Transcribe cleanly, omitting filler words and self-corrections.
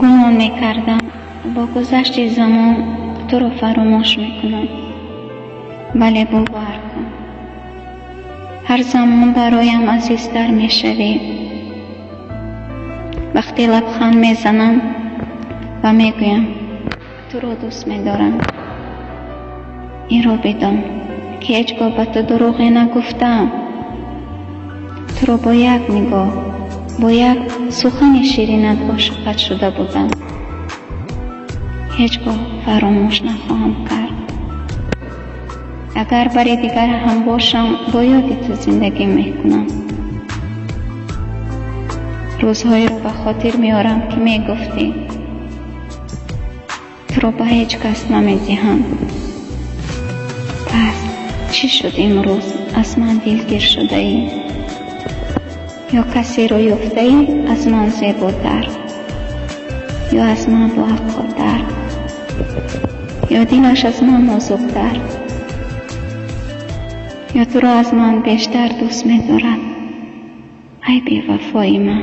گمان میکردم با گذشت زمان تو رو فراموش میکنم، ولی باور کن هر زمان برایم عزیزتر میشوی. وقتی لبخند میزنم و میگویم تو رو دوست میدارم، این رو بدان که هیچگاه به تو دروغی نگفتم. تو رو با یک نگاه، با یک سخن شیرینت عاشقت شده بودم. هیچگاه فراموش نخواهم کرد. اگر برای دیگر هم باشم با یاد تو زندگی میکنم. روزهایی رو به خاطر میارم که میگفتی تو رو به هیچ کس نمیدهم. پس چی شد امروز از من دلگیر شده ای؟ یا کسی رو یافته ای از من زیباتر، یا از من باحق‌تر، یا دلش از من نازک‌تر، یا تو را از من بیشتر دوست می‌دارد؟ ای بی وفای من.